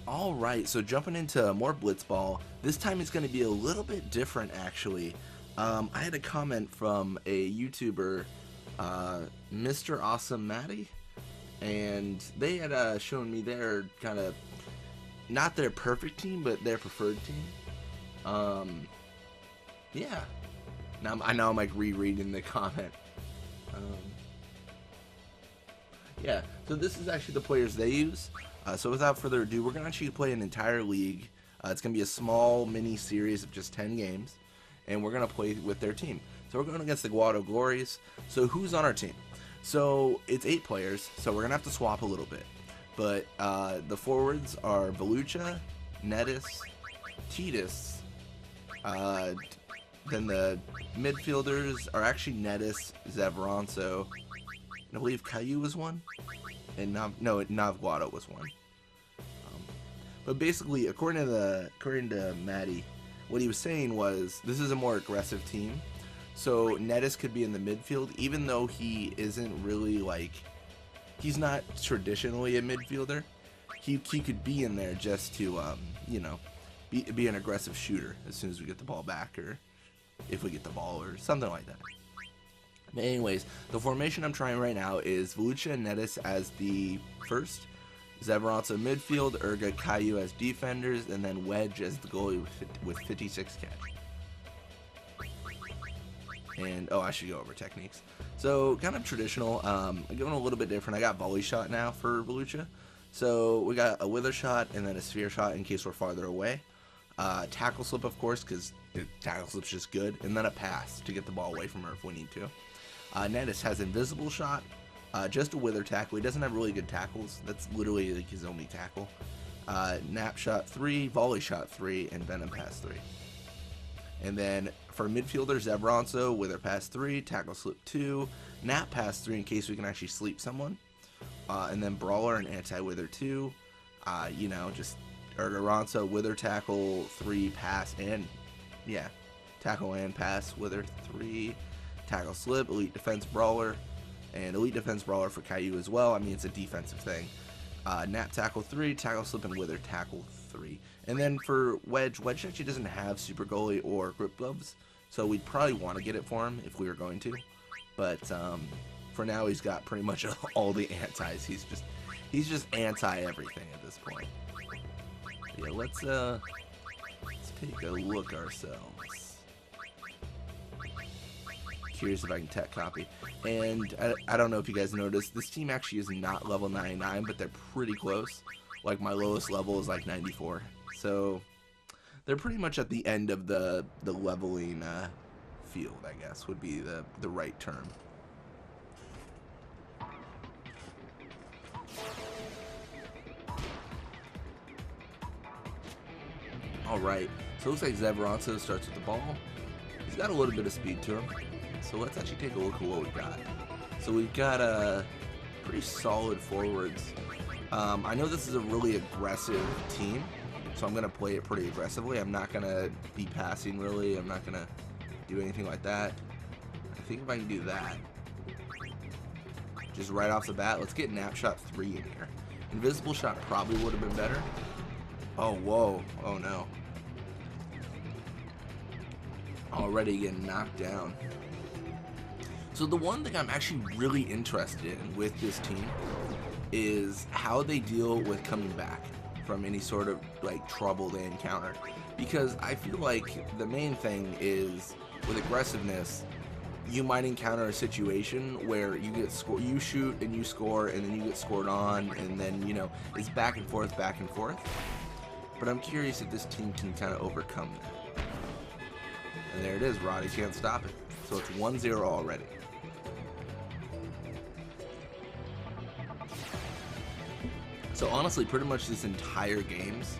Alright, so jumping into more Blitzball, this time it's going to be a little bit different actually. I had a comment from a YouTuber, MrAwesomeMatty, and they had shown me their kind of, not their perfect team, but their preferred team. Yeah. I know I'm like rereading the comment. Yeah, so this is actually the players they use. So without further ado, we're going to actually play an entire league. It's going to be a small mini series of just 10 games, and we're going to play with their team. So we're going against the Guado Glories. So who's on our team? So it's 8 players, so we're going to have to swap a little bit. But the forwards are Velucha, Nettis, Titus. Then the midfielders are actually Nettis, Zevronso, and I believe Caillou was one. And Navguado was one. But basically, according to Matty, what he was saying was this is a more aggressive team. So Nettis could be in the midfield, even though he isn't really like, he's not traditionally a midfielder. He could be in there just to you know, be an aggressive shooter as soon as we get the ball back, or if we get the ball, or something like that. But anyways, the formation I'm trying right now is Velucha and Nettis as the first, Zevronso midfield, Urga, Caillou as defenders, and then Wedge as the goalie with 56 catch. And, oh, I should go over techniques. So, kind of traditional. I'm going a little bit different. I got volley shot now for Velucha. So, we got a wither shot and then a sphere shot in case we're farther away. Tackle slip, of course, because tackle slip's just good. And then a pass to get the ball away from her if we need to. Nettis has invisible shot, just a wither tackle. He doesn't have really good tackles. That's literally like his only tackle. Nap shot 3, volley shot 3, and venom pass 3. And then for midfielders, Zevronso, wither pass 3, tackle slip 2, nap pass 3 in case we can actually sleep someone. And then brawler and anti-wither 2. You know, just Ergaronso, wither tackle 3, pass, and yeah, tackle and pass, wither 3. Tackle slip, elite defense brawler, and elite defense brawler for Caillou as well. I mean, it's a defensive thing. Nap tackle 3, tackle slip, and wither tackle 3. And then for Wedge actually doesn't have super goalie or grip gloves, so we'd probably want to get it for him if we were going to. But for now, he's got pretty much all the antis. He's just anti everything at this point. Yeah, let's take a look ourselves. Curious if I can tech copy. And I don't know if you guys noticed, this team actually is not level 99, but they're pretty close. Like, my lowest level is like 94. So they're pretty much at the end of the leveling field, I guess would be the right term. Alright, so it looks like Zevronso starts with the ball. He's got a little bit of speed to him. So let's actually take a look at what we've got. So we've got pretty solid forwards. I know this is a really aggressive team, so I'm going to play it pretty aggressively. I'm not going to be passing, really. I'm not going to do anything like that. I think if I can do that, just right off the bat, let's get nap shot 3 in here. Invisible shot probably would have been better. Oh, whoa. Oh, no. Already getting knocked down. So the one thing I'm actually really interested in with this team is how they deal with coming back from any sort of like trouble they encounter, because I feel like the main thing is with aggressiveness, you might encounter a situation where you get you shoot and you score, and then you get scored on, and then, you know, it's back and forth. But I'm curious if this team can kind of overcome that. And there it is, Roddy can't stop it. So it's 1-0 already. So honestly, pretty much this entire games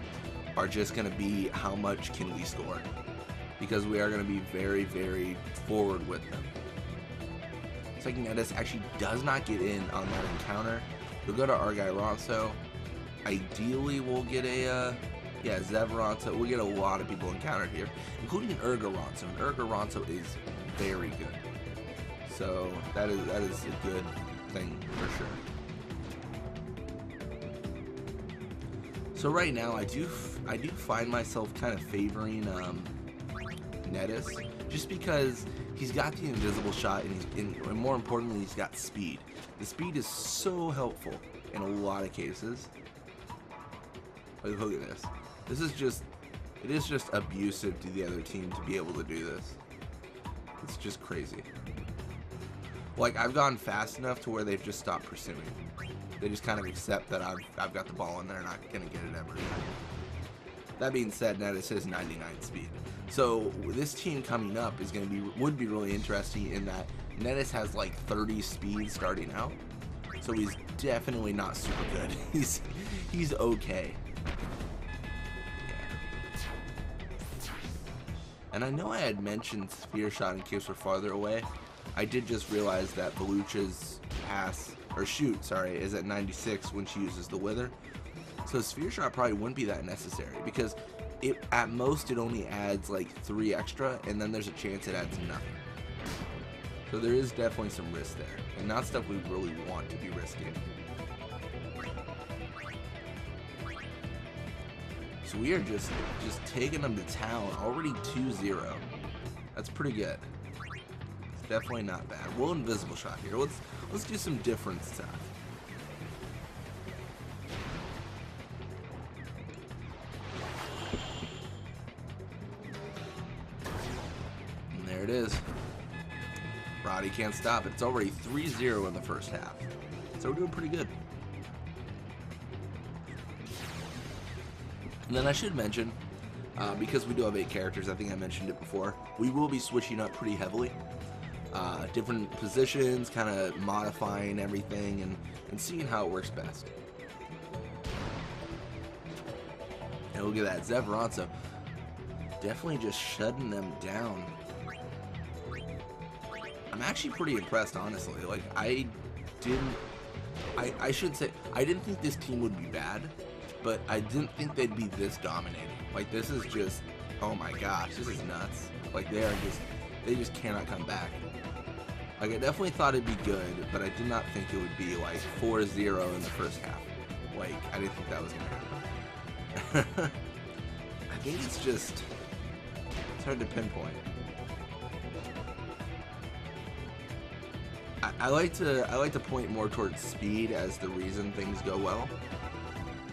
are just going to be how much can we score, because we are going to be very, very forward with them. Second Nettis actually does not get in on that encounter. We'll go to our guy Ronso. Ideally, we'll get a yeah, Zevronso. We'll get a lot of people encountered here, including Ergaronso. And Ergaronso is very good. So that is a good thing for sure. So right now, I do find myself kind of favoring Nettis, just because he's got the invisible shot, and more importantly, he's got speed. The speed is so helpful in a lot of cases. Like, look at this. It is just abusive to the other team to be able to do this. It's just crazy. Like, I've gone fast enough to where they've just stopped pursuing. They just kind of accept that I've got the ball and they're not going to get it ever. That being said, Nettis has 99 speed. So this team coming up would be really interesting in that Nettis has like 30 speed starting out. So he's definitely not super good. He's okay. And I know I had mentioned Sphere Shot in case we're farther away. I did just realize that Velucha's shoot is at 96 when she uses the Wither. So Sphere Shot probably wouldn't be that necessary, because at most it only adds like 3 extra, and then there's a chance it adds nothing. So there is definitely some risk there, and not stuff we really want to be risking. So we are just taking them to town, already 2-0. That's pretty good. It's definitely not bad. We'll invisible shot here. Let's do some different stuff. And there it is. Roddy can't stop it. It's already 3-0 in the first half. So we're doing pretty good. And then I should mention, because we do have 8 characters, I think I mentioned it before, we will be switching up pretty heavily. Different positions, kind of modifying everything and seeing how it works best. And look at that, Zevranzo definitely just shutting them down. I'm actually pretty impressed, honestly. Like, I should say, I didn't think this team would be bad, but I didn't think they'd be this dominating. Like, this is just, oh my gosh, this is nuts. Like, they just cannot come back. Like, I definitely thought it'd be good, but I did not think it would be like 4-0 in the first half. Like, I didn't think that was gonna happen. I think it's hard to pinpoint. I like to point more towards speed as the reason things go well.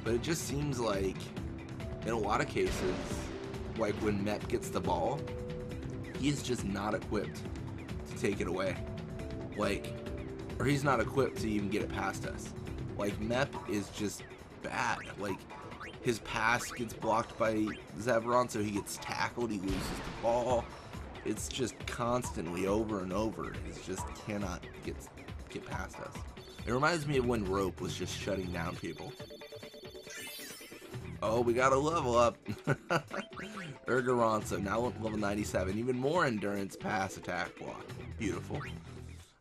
But it just seems like, in a lot of cases, like when Mep gets the ball, he's just not equipped to take it away. Like, or he's not equipped to even get it past us. Like, Mep is just bad. Like, his pass gets blocked by Zevron, so he gets tackled, he loses the ball. It's just constantly over and over. He just cannot get past us. It reminds me of when Rope was just shutting down people. Oh, we got a level up. Urgaronso, now level 97. Even more endurance, pass, attack, block. Beautiful.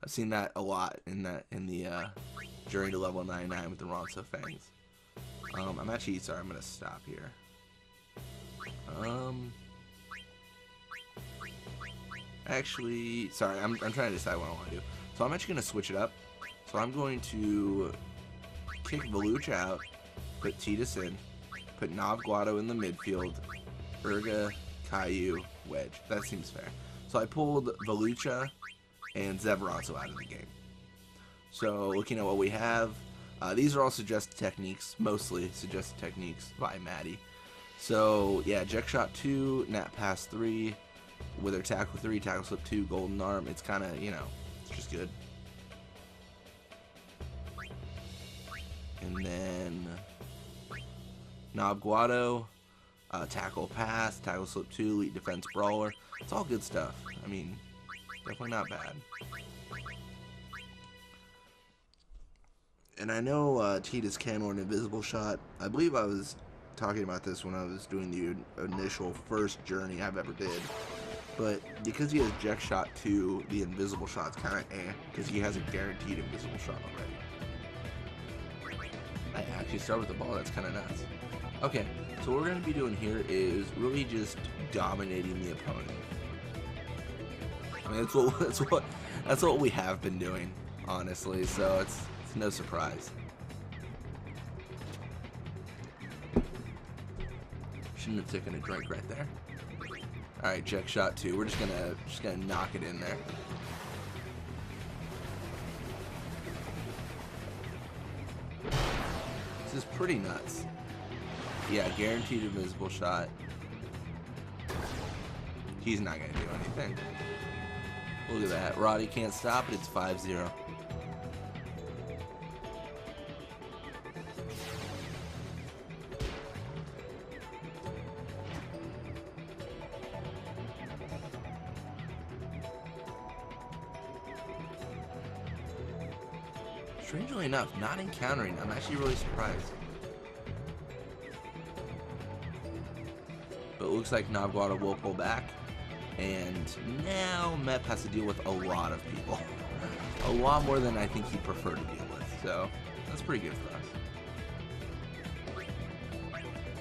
I've seen that a lot in the journey to level 99 with the Ronso Fangs. I'm actually, sorry, I'm gonna stop here. Actually, sorry, I'm trying to decide what I want to do. So I'm actually gonna switch it up. So I'm going to kick Velucha out, put Tidus in, put Navguado in the midfield, Urga, Caillou, Wedge. That seems fair. So I pulled Velucha and Zevranzo out of the game. So looking at what we have, these are all suggested techniques, mostly suggested techniques by Matty. So yeah, Jet Shot 2, Nat Pass 3, Wither Tackle 3, Tackle Slip 2, Golden Arm. It's kind of, you know, it's just good. And then Navguado, Tackle Pass, Tackle Slip 2, Elite Defense Brawler. It's all good stuff. I mean, definitely not bad. And I know Tidus can or an Invisible Shot. I believe I was talking about this when I was doing the initial first journey I've ever did. But because he has Jet Shot 2, the Invisible Shot's kind of because he has a guaranteed Invisible Shot already. I actually start with the ball, that's kind of nuts. Okay, so what we're going to be doing here is really just dominating the opponent. I mean, that's what we have been doing, honestly, so it's no surprise. Shouldn't have taken a drink right there. All right, check shot 2. We're just gonna knock it in there. This is pretty nuts. Yeah, guaranteed invisible shot. He's not gonna do anything. Look at that. Roddy can't stop it. It's 5-0. Strangely enough, not encountering. I'm actually really surprised. But it looks like Navguada will pull back. And now Mep has to deal with a lot of people. A lot more than I think he'd prefer to deal with. So that's pretty good for us.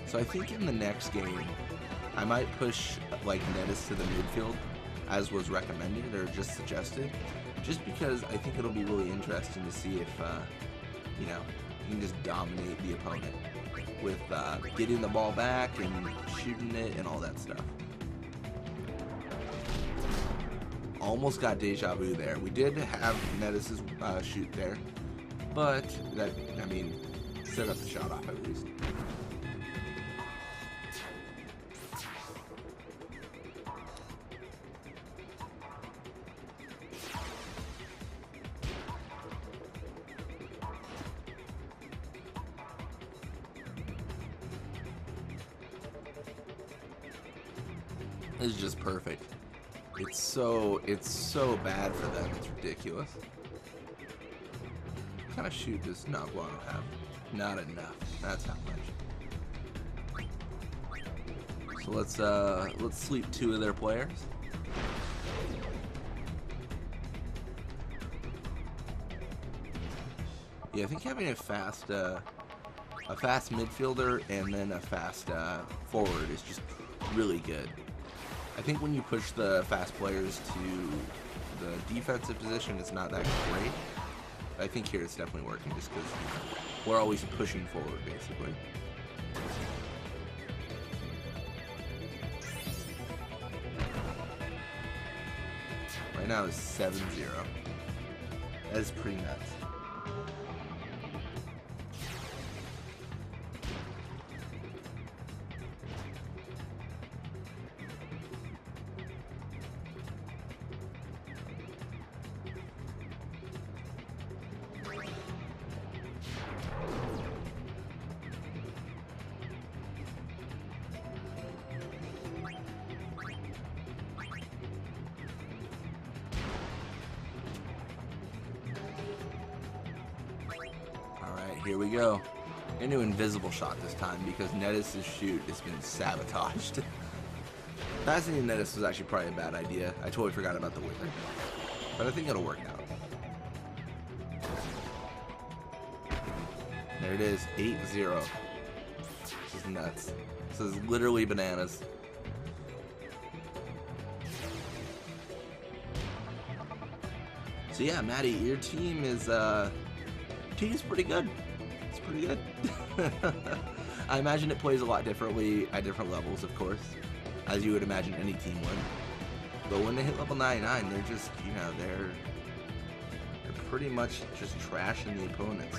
So I think in the next game, I might push like Nettis to the midfield, as was recommended or just suggested. Just because I think it'll be really interesting to see if, you know, you can just dominate the opponent with getting the ball back and shooting it and all that stuff. Almost got deja vu there. We did have Nettis' shoot there, but that, I mean, set up the shot off at least. This is just perfect. It's so bad for them. It's ridiculous. What kind of shoot does Navguada have? Not enough. That's how much. So let's sleep 2 of their players. Yeah, I think having a fast midfielder and then a fast forward is just really good. I think when you push the fast players to the defensive position, it's not that great. I think here it's definitely working just because we're always pushing forward, basically. Right now it's 7-0. That is pretty nuts. Here we go. Into invisible shot this time because Nettis' shoot has been sabotaged. Passing Nettis was actually probably a bad idea. I totally forgot about the wizard. But I think it'll work out. There it is, 8-0. This is nuts. This is literally bananas. So yeah, Matty, your team is pretty good. It's pretty good. I imagine it plays a lot differently at different levels, of course, as you would imagine any team would. But when they hit level 99, they're just, you know, they're pretty much just trashing the opponents.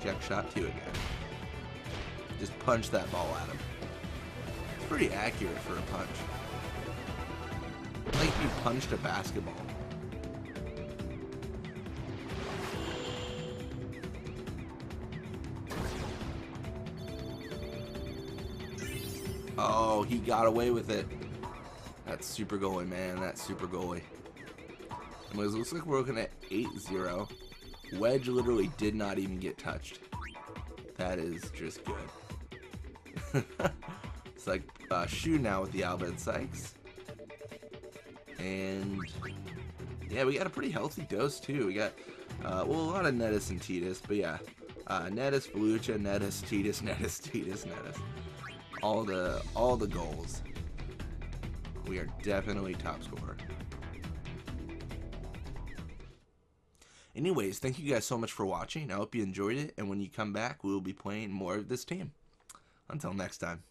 Check shot 2 again. Just punch that ball at him. It's pretty accurate for a punch. Like you punched a basketball. Oh, he got away with it. That's super goalie, man. That's super goalie. Anyways, looks like we're looking at 8-0. Wedge literally did not even get touched. That is just good. It's like Shu now with the Albed Sykes. And yeah, we got a pretty healthy dose too. We got well, a lot of Nettis and Titus, but yeah, Nettis, Belucha, Nettis, Titus, Nettis, Titus, Nettis. All the goals. We are definitely top scorer. Anyways, thank you guys so much for watching. I hope you enjoyed it, and when you come back, we will be playing more of this team. Until next time.